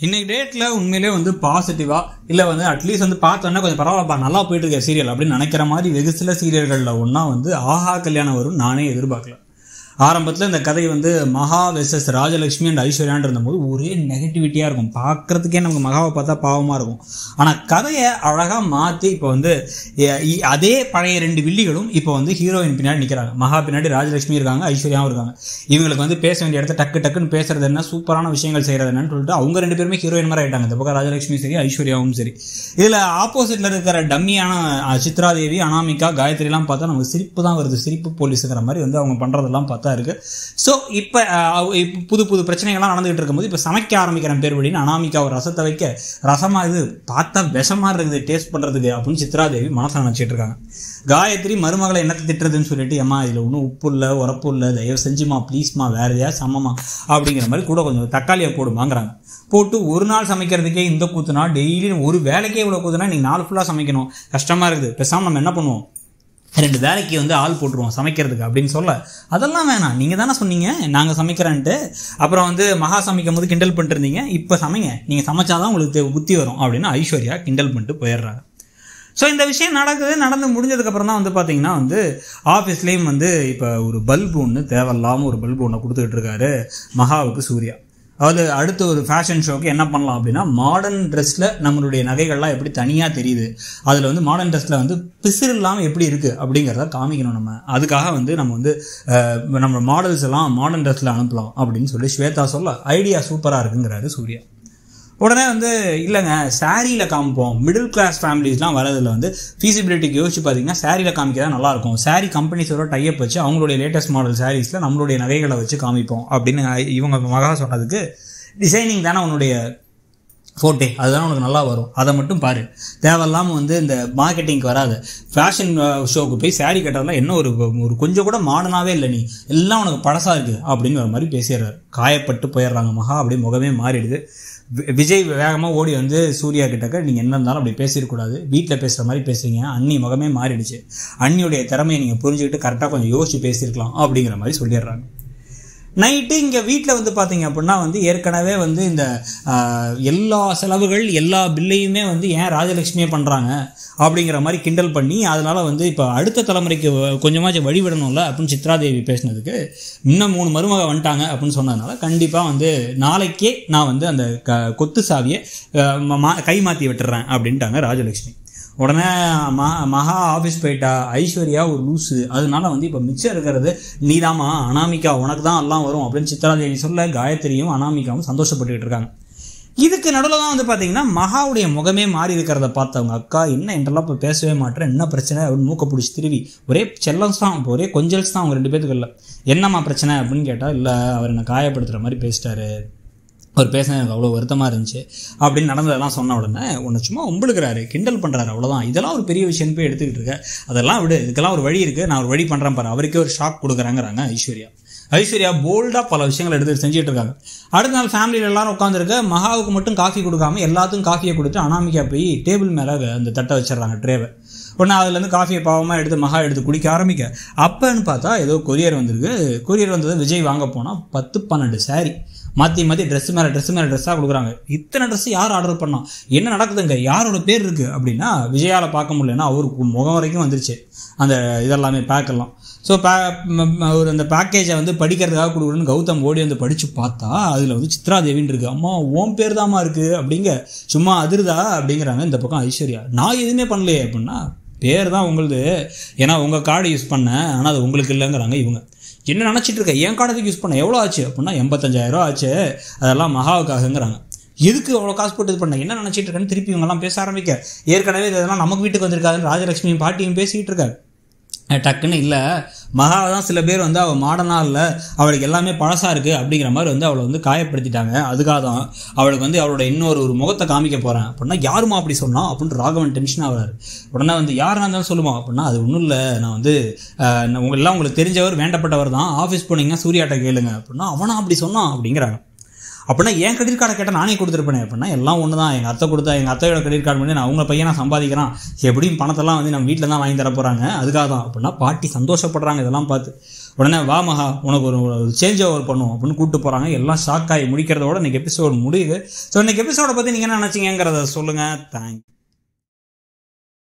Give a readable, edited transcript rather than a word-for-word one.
இன்னைக்கு டேட்டில் உண்மையிலே வந்து பாசிட்டிவாக இல்லை வந்து அட்லீஸ்ட் வந்து பார்த்தோன்னா கொஞ்சம் பரவாயில்லப்பா நல்லா போயிட்டு இருக்க சீரியல் அப்படின்னு நினைக்கிற மாதிரி வெகு சில சீரியல்களில் ஒன்றா வந்து ஆஹா கல்யாணம் வரும் நானே எதிர்பார்க்கல. ஆரம்பத்தில் இந்த கதை வந்து மகா வெர்சஸ் ராஜலட்சுமி அண்ட் ஐஸ்வர்யான் இருந்தபோது ஒரே நெகட்டிவிட்டியாக இருக்கும். பார்க்குறதுக்கே நமக்கு மகாவை பார்த்தா பாவமாக இருக்கும். ஆனால் கதையை அழகாக மாற்றி இப்போ வந்து அதே பழைய 2 வில்லிகளும் இப்போ வந்து ஹீரோயின் பின்னாடி நிற்கிறாங்க. மகா பின்னாடி ராஜலட்சுமி இருக்காங்க, ஐஸ்வர்யாவும் இருக்காங்க. இவங்களுக்கு வந்து பேச வேண்டிய இடத்த டக்குன்னு பேசுறது என்ன, சூப்பரான விஷயங்கள் செய்கிறது என்னன்னு சொல்லிட்டு அவங்க 2 பேருமே ஹீரோயின் மாதிரி ஆகிட்டாங்க. இந்த பக்கம் ராஜலட்சுமி சரி, ஐஸ்வர்யாவும் சரி. இதில் ஆப்போசிட்டில் இருக்கிற டம்மியான சித்ராதேவி, அனாமிகா, காயத்ரிலாம் பார்த்தா நமக்கு சிரிப்பு தான் வருது. சிரிப்பு போலீஸுங்கிற மாதிரி வந்து அவங்க பண்ணுறதெல்லாம் பார்த்தா இருக்கு. ஸோ இப்போ புது பிரச்சனைகள்லாம் நடந்துகிட்டு இருக்கும்போது இப்போ சமைக்க ஆரம்பிக்கிறேன் பேர் வழின்னு அனாமிகா ஒரு ரசத்தை வைக்க, ரசமா இது பார்த்தா விஷமா இருக்குது டேஸ்ட் பண்ணுறதுக்கு அப்படின்னு சித்ராதேவி மனசை நினச்சிட்டு இருக்காங்க. காயத்ரி மருமகளை என்னத்தை திட்டுறதுன்னு சொல்லிட்டு, அம்மா இதில் ஒன்றும் உப்பு இல்லை உரப்பு இல்லை, தயவு செஞ்சுமா ப்ளீஸ்மா வேற எதையாவது சமமா அப்படிங்கிற மாதிரி கூட கொஞ்சம் தக்காளியை போடுமாங்கிறாங்க. போட்டு ஒரு நாள் சமைக்கிறதுக்கே இந்த கூத்துனா, டெய்லி ஒரு வேலைக்கே இவ்வளோ கூத்துனா நீங்கள் 4 ஃபுல்லாக சமைக்கணும், கஷ்டமாக இருக்குது, பேசாமல் நம்ம என்ன பண்ணுவோம் 2 வேலைக்கு வந்து ஆள் போட்டுருவோம் சமைக்கிறதுக்கு அப்படின்னு சொல்ல, அதெல்லாம் வேணாம், நீங்கள் தானே சொன்னீங்க நாங்கள் சமைக்கிறேன்ட்டு. அப்புறம் வந்து மகா சமைக்கும் போது கிண்டல் பண்ணிட்டு இருந்தீங்க, இப்போ சமைங்க, நீங்கள் சமைச்சாதான் உங்களுக்கு புத்தி வரும் அப்படின்னு ஐஸ்வர்யா கிண்டல் பண்ணிட்டு போயிடுறாங்க. ஸோ இந்த விஷயம் நடந்து முடிஞ்சதுக்கப்புறம் தான் வந்து பார்த்தீங்கன்னா வந்து ஆஃபீஸ்லேயும் வந்து இப்போ ஒரு பல்பு ஒன்று தேவையில்லாமல் ஒரு பல்பு ஒன்று கொடுத்துக்கிட்டு இருக்காரு மகாவுக்கு சூர்யா. அதாவது அடுத்த ஒரு ஃபேஷன் ஷோக்கு என்ன பண்ணலாம் அப்படின்னா, மாடர்ன் ட்ரெஸ்ஸில் நம்மளுடைய நகைகள்லாம் எப்படி தனியாக தெரியுது, அதில் வந்து மாடர்ன் ட்ரெஸ்ஸில் வந்து பிசிறு இல்லாமல் எப்படி இருக்குது அப்படிங்கிறத காமிக்கணும். நம்ம அதுக்காக வந்து நம்ம மாடல்ஸ் எல்லாம் மாடர்ன் ட்ரெஸ்ஸில் அனுப்பலாம் அப்படின்னு சொல்லி ஸ்வேதா சொல்ல, ஐடியா சூப்பராக இருக்குங்கிறாரு சூர்யா. உடனே வந்து இல்லைங்க சாரியில் காமிப்போம், மிடில் கிளாஸ் ஃபேமிலிஸ்லாம் வரதில் வந்து ஃபீசிபிலிட்டிக்கு யோசிச்சு பார்த்தீங்கன்னா சாரியில் காமிக்க தான் நல்லாயிருக்கும், சாரி கம்பெனிஸோட டைப் வச்சு அவங்களுடைய லேட்டஸ்ட் மாடல் சாரீஸில் நம்மளுடைய நகைகளை வச்சு காமிப்போம் அப்படின்னு இவங்க மகா சொன்னதுக்கு, டிசைனிங் தானே உன்னுடைய ஃபோட்டே, அதுதான் உனக்கு நல்லா வரும், அதை மட்டும் பாரு, தேவையில்லாமல் வந்து இந்த மார்க்கெட்டிங்க்கு வராது, ஃபேஷன் ஷோக்கு போய் சாரீ கட்டுறதுலாம் என்ன ஒரு கொஞ்சம் கூட மாடர்னாகவே இல்லை, நீ எல்லாம் உனக்கு பழசாக இருக்குது அப்படின்னு ஒரு மாதிரி பேசிடுறாரு. காயப்பட்டு போயிடுறாங்க மகா, அப்படியே முகமே மாறிடுது. விஜய் வேகமாக ஓடி வந்து சூர்யா கிட்டக்க, நீங்கள் என்ன இருந்தாலும் அப்படி பேசிடக்கூடாது, வீட்டில் பேசுகிற மாதிரி பேசுறீங்க, அண்ணி முகமே மாறிடுச்சு, அண்ணியுடைய திறமையை நீங்கள் புரிஞ்சுக்கிட்டு கரெக்டாக கொஞ்சம் யோசிச்சு பேசியிருக்கலாம் அப்படிங்கிற மாதிரி சொல்லிடுறாங்க. நைட்டு இங்கே வீட்டில் வந்து பார்த்தீங்க அப்படின்னா வந்து ஏற்கனவே வந்து இந்த எல்லா செலவுகள் எல்லா பில்லையுமே வந்து ஏன் ராஜலட்சுமியே பண்ணுறாங்க அப்படிங்கிற மாதிரி கிண்டல் பண்ணி, அதனால் வந்து இப்போ அடுத்த தலைமுறைக்கு கொஞ்சமாச்சும் வழிவிடணும்ல அப்படின்னு சித்ராதேவி பேசினதுக்கு, இன்னும் 3 மருமக வந்துட்டாங்க அப்படின்னு சொன்னதுனால கண்டிப்பாக வந்து நாளைக்கே நான் வந்து அந்த கொத்து சாவியை கை மாற்றி விட்டுறேன் அப்படின்ட்டாங்க ராஜலட்சுமி. உடனே மகா ஆஃபீஸ் போயிட்டா, ஐஸ்வர்யா ஒரு லூஸு, அதனால வந்து இப்போ மிச்சம் இருக்கிறது நீதாமா, அனாமிகா உனக்கு தான் எல்லாம் வரும் அப்படின்னு சித்ராதேவி சொல்ல, காயத்ரியும் அனாமிகாவும் சந்தோஷப்பட்டுக்கிட்டு இருக்காங்க. இதுக்கு நடுவில் தான் வந்து பார்த்தீங்கன்னா மகாவுடைய முகமே மாறி இருக்கிறத பார்த்தவங்க, அக்கா என்ன என்றெல்லாம் இப்போ பேசவே மாட்டேன், என்ன பிரச்சனை அப்படின்னு மூக்க பிடிச்சி திருவி ஒரே செல்லம்ஸ் தான், ஒரே கொஞ்சல்ஸ் தான் அவங்க 2 பேத்துக்கு இல்லை. என்னம்மா பிரச்சனை அப்படின்னு கேட்டால், இல்லை அவர் என்னை காயப்படுத்துகிற மாதிரி பேசிட்டாரு, அவர் பேசினா எனக்கு அவ்வளோ வருத்தமாக இருந்துச்சு அப்படின்னு நடந்ததெல்லாம் சொன்ன உடனே ஒன்று சும்மா உம்பளுக்கிறாரு, கிண்டல் பண்ணுறாரு, அவ்வளோதான், இதெல்லாம் ஒரு பெரிய விஷயம் போய் எடுத்துக்கிட்டு இருக்க, அதெல்லாம் விடு, இதுக்கெல்லாம் ஒரு வழி இருக்குது, நான் ஒரு வழி பண்ணுறேன் பாரு, அவருக்கே ஒரு ஷாக் கொடுக்குறாங்கிறாங்க ஐஸ்வர்யா போல்டாக பல விஷயங்கள் எடுத்து செஞ்சுட்டு இருக்காங்க. அடுத்த நாள் ஃபேமிலியில் எல்லாரும் உட்காந்துருக்க, மகாவுக்கு மட்டும் காஃபி கொடுக்காம எல்லாத்துக்கும் காஃபியை கொடுத்து அனாமிகா போய் டேபிள் மேலே அந்த தட்டை வச்சிடறாங்க, ட்ரேவை. உடனே அதுலேருந்து காஃபியை பாவமாக எடுத்து மகா எடுத்து குடிக்க ஆரம்பிக்க, அப்போன்னு பார்த்தா ஏதோ கொரியர் வந்திருக்கு. கொரியர் வந்தது விஜய் வாங்க போனால் 10-12 சாரி மாற்றி ட்ரெஸ் மேலே ட்ரெஸ்ஸாக கொடுக்குறாங்க. இத்தனை ட்ரெஸ்ஸு யார் ஆர்டர் பண்ணா, என்ன நடக்குதுங்க, யாரோட பேர் இருக்குது அப்படின்னா விஜயால் பார்க்க முடியலன்னா அவருக்கு முகம் வரைக்கும் வந்துருச்சு அந்த இதெல்லாமே பேக்கெல்லாம். ஸோ ஒரு அந்த பேக்கேஜை வந்து படிக்கிறதுக்காக கொடுக்குறேன்னு கௌதம் ஓடி வந்து படித்து பார்த்தா அதில் வந்து சித்ராதேவின்னு இருக்குது. அம்மா ஓம் பேர் தாம்மா இருக்குது அப்படிங்க, சும்மா அதிர்தா அப்படிங்கிறாங்க. இந்த பக்கம் ஐஸ்வர்யா, நான் எதுவுமே பண்ணலையே அப்படின்னா, பேர் தான் உங்களுது, ஏன்னா உங்கள் கார்டு யூஸ் பண்ணேன், ஆனால் அது உங்களுக்கு இல்லைங்கிறாங்க இவங்க. என்ன நினச்சிட்டு இருக்க, என் கார்டுக்கு யூஸ் பண்ண எவ்வளோ ஆச்சு அப்படின்னா 85,000 ஆச்சு, அதெல்லாம் மகாவுக்காகங்கிறாங்க. எதுக்கு அவ்வளோ காசு போட்டு இது பண்ண, என்ன நினச்சிட்டு இருக்கேன்னு திருப்பி இவங்கெல்லாம் பேச ஆரம்பிக்க, ஏற்கனவே இதெல்லாம் நமக்கு வீட்டுக்கு வந்திருக்காதுன்னு ராஜலட்சுமியும் பாட்டியும் பேசிக்கிட்டு இருக்காரு. டக்குன்னு இல்லை, மகாவை தான் சில பேர் வந்து அவள் மாடர்னாக இல்லை, அவளுக்கு எல்லாமே பழசாக இருக்குது அப்படிங்கிற மாதிரி வந்து அவளை வந்து காயப்படுத்திட்டாங்க, அதுக்காக தான் அவளுக்கு வந்து அவளோட இன்னொரு முகத்தை காமிக்க போகிறேன் அப்படின்னா, யாருமா அப்படி சொன்னான் அப்படின்னு ராகவன் டென்ஷன் ஆகிறாரு. உடனே வந்து யாருனா இருந்தாலும் சொல்லுமா அப்படின்னா, அது ஒன்றும் இல்லை, நான் வந்து எல்லாம் உங்களுக்கு தெரிஞ்சவர் வேண்டப்பட்டவர் தான், ஆஃபீஸ் போனீங்கன்னா சூர்யாட்ட கேளுங்க அப்படின்னா, அவனா அப்படி சொன்னான் அப்படிங்கிறாங்க. அப்படின்னா என் கிரெடிட் கார்டை கேட்டால் நானே கொடுத்துருப்பேன் அப்படின்னா எல்லாம் ஒன்று தான். எங்கள் அத்தை கொடுத்தா எங்கள் அத்தையோட கிரெடிட் கார்டு பண்ணி நான் அவங்க பையனா சம்பாதிக்கிறான், எப்படியும் பணத்தெல்லாம் வந்து நம்ம வீட்டில் தான் வாங்கி தர போகிறாங்க, அதுக்காக தான் அப்படின்னா பாட்டி சந்தோஷப்படுறாங்க இதெல்லாம் பார்த்து. உடனே வா மகா உனக்கு ஒரு சேஞ்ச் ஓவர் பண்ணுவோம் அப்படின்னு கூப்பிட்டு போகிறாங்க. எல்லாம் ஷாக் ஆகி முடிக்கிறதோட இன்றைக்கி எபிசோடு முடியுது. ஸோ இன்றைக்கி எபிசோடை பற்றி நீங்கள் என்ன நினச்சிங்கிறத சொல்லுங்கள். தேங்க்ஸ்.